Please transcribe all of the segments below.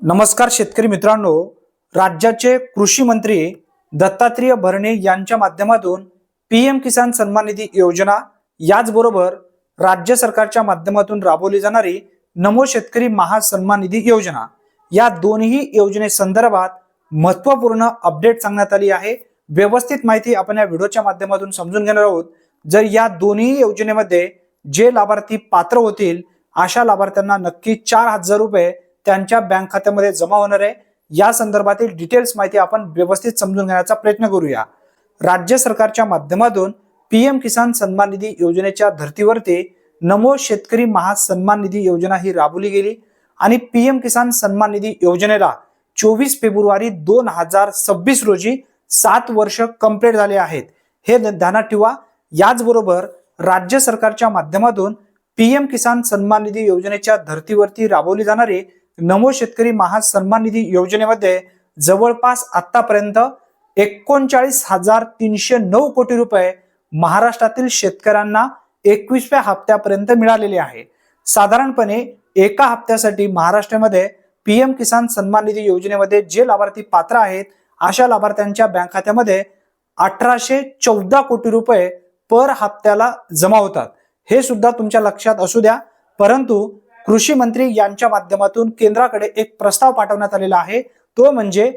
नमस्कार शेतकरी मित्रांनो, राज्याचे कृषी मंत्री दत्तात्रेय भरणे यांच्या माध्यमातून पीएम किसान सन्मान निधी योजना याचबरोबर राज्य सरकारच्या माध्यमातून राबवली जाणारी नमो शेतकरी महासन्मान निधी योजना या दोन्ही योजनेसंदर्भात महत्त्वपूर्ण अपडेट सांगण्यात आली आहे। व्यवस्थित माहिती आपण या व्हिडिओच्या माध्यमातून समजून घेणार आहोत। जर या दोन्ही योजनेमध्ये जे लाभार्थी पात्र होतील अशा लाभार्थ्यांना नक्की 4,000 रुपये त्यांच्या बँक खात्यामध्ये जमा होणार आहे। या संदर्भातील डिटेल्स माहिती आपण व्यवस्थित समजून घेण्याचा प्रयत्न करूया। राज्य सरकारच्या माध्यमातून पीएम किसान सन्मान निधी योजनेच्या धर्तीवरती नमो शेतकरी महासन्मान निधी योजना ही राबवली गेली आणि पीएम किसान सन्मान निधी योजनेला 24 फेब्रुवारी 2026 रोजी 7 वर्ष कंप्लीट झाले आहेत, हे ध्यानात ठेवा। याचबरोबर राज्य सरकारच्या माध्यमातून पीएम किसान सन्मान निधी योजनेच्या धर्तीवरती राबवली जाणारी नमो शेतकरी महासन्मान निधी योजनेमध्ये जवळपास आतापर्यंत 39,309 कोटी रुपये महाराष्ट्रातील शेतकऱ्यांना 21व्या हप्त्यापर्यंत मिळालेले आहे। साधारणपणे एका हप्त्यासाठी महाराष्ट्रामध्ये पीएम किसान सन्मान निधी योजनेमध्ये जे लाभार्थी पात्र आहेत अशा लाभार्थ्यांच्या बँक खात्यामध्ये 1,814 कोटी रुपये पर हप्त्याला जमा होतात, हे सुद्धा तुमच्या लक्षात असू द्या। परंतु कृषी मंत्री यांच्या माध्यमातून केंद्राकडे एक प्रस्ताव पाठवण्यात आलेला आहे, तो म्हणजे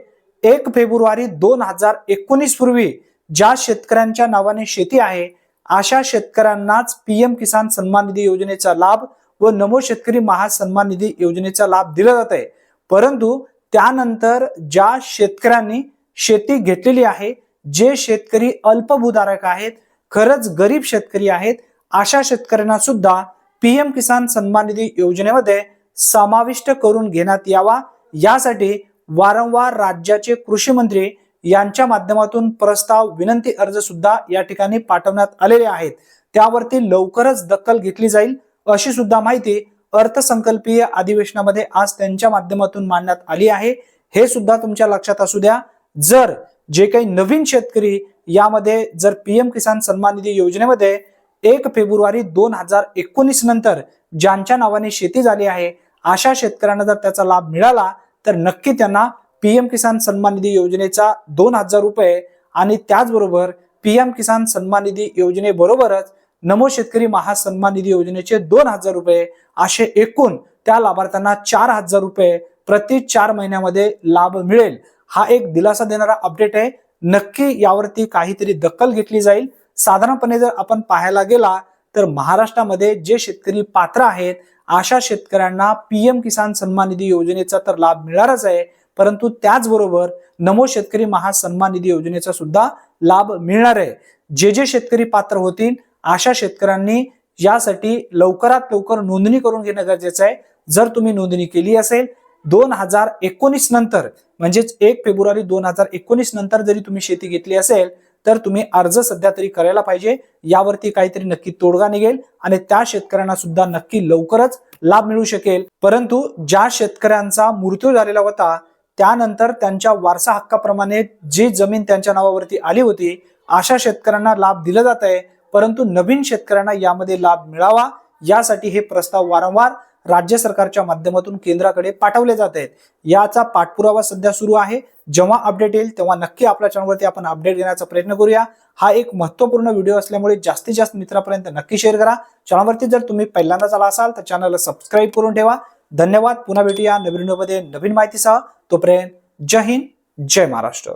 1 फेब्रुवारी 2019 पूर्वी ज्या शेतकऱ्यांच्या नावाने शेती आहे अशा शेतकऱ्यांनाच पीएम किसान सन्मान निधी योजनेचा लाभ व नमो शेतकरी महासन्मान निधी योजनेचा लाभ दिला जात आहे। परंतु त्यानंतर ज्या शेतकऱ्यांनी शेती घेतलेली आहे, जे शेतकरी अल्पभूधारक आहेत, खरंच गरीब शेतकरी आहेत, अशा शेतकऱ्यांना सुद्धा पीएम किसान सन्मान निधी योजनेमध्ये समाविष्ट करून घेण्यात यावा, यासाठी वारंवार राज्याचे कृषी मंत्री यांच्या माध्यमातून प्रस्ताव विनंती अर्ज सुद्धा या ठिकाणी पाठवण्यात आलेले आहेत। त्यावरती लवकरच दखल घेतली जाईल अशी सुद्धा माहिती अर्थसंकल्पीय अधिवेशनामध्ये आज त्यांच्या माध्यमातून मांडण्यात आली आहे, हे सुद्धा तुमच्या लक्षात असू द्या। जर जे काही नवीन शेतकरी यामध्ये जर पीएम किसान सन्मान निधी योजनेमध्ये 1 फेब्रुवारी 2019 नंतर ज्यांच्या नावाने शेती झाली आहे अशा शेतकऱ्यांना जर त्याचा लाभ मिळाला तर नक्की त्यांना पीएम किसान सन्मान निधी योजनेचा 2,000 रुपये आणि त्याचबरोबर पीएम किसान सन्मान निधी योजनेबरोबरच नमो शेतकरी महासन्मान निधी योजनेचे 2,000 रुपये असे एकूण त्या लाभार्थ्यांना 4,000 रुपये प्रति 4 महिन्यामध्ये लाभ मिळेल। हा एक दिलासा देणारा अपडेट आहे। नक्की यावरती काहीतरी दखल घेतली जाईल। साधारणपणे जर आपण पाहायला गेला तर महाराष्ट्रामध्ये जे शेतकरी पात्र आहेत अशा शेतकऱ्यांना पीएम किसान सन्मान निधी योजनेचा तर लाभ मिळणारच आहे, परंतु त्याचबरोबर नमो शेतकरी महासन्मान निधी योजनेचा सुद्धा लाभ मिळणार आहे। जे शेतकरी पात्र होतील अशा शेतकऱ्यांनी यासाठी लवकरात लवकर नोंदणी करून घेणं गरजेचं आहे। जर तुम्ही नोंदणी केली असेल 2019 नंतर म्हणजेच 1 फेब्रुवारी 2019 नंतर जरी तुम्ही शेती घेतली असेल तर तुम्ही अर्ज सध्या तरी करायला पाहिजे। यावरती काहीतरी नक्की तोडगा निघेल आणि त्या शेतकऱ्यांना सुद्धा नक्की लवकरच लाभ मिळू शकेल। परंतु ज्या शेतकऱ्यांचा मृत्यू झालेला होता त्यानंतर त्यांच्या वारसा हक्काप्रमाणे जी जमीन त्यांच्या नावावरती आली होती अशा शेतकऱ्यांना लाभ दिला जात आहे, परंतु नवीन शेतकऱ्यांना यामध्ये लाभ मिळावा यासाठी हे प्रस्ताव वारंवार राज्य सरकारच्या माध्यमातून केंद्राकडे पाठवले जात आहेत। याचा पाठपुरावा सध्या सुरू आहे। जेव्हा अपडेट येईल तेव्हा नक्की आपल्या चॅनलवरती आपण अपडेट घेण्याचा प्रयत्न करूया। हा एक महत्त्वपूर्ण व्हिडिओ असल्यामुळे जास्तीत जास्त मित्रांपर्यंत नक्की शेअर करा। चॅनलवरती जर तुम्ही पहिल्यांदाच आला असाल तर चॅनलला सबस्क्राईब करून ठेवा। धन्यवाद। पुन्हा भेटूया नवीन व्हिडिओमध्ये नवीन माहितीसह। तोपर्यंत जय हिंद, जय महाराष्ट्र।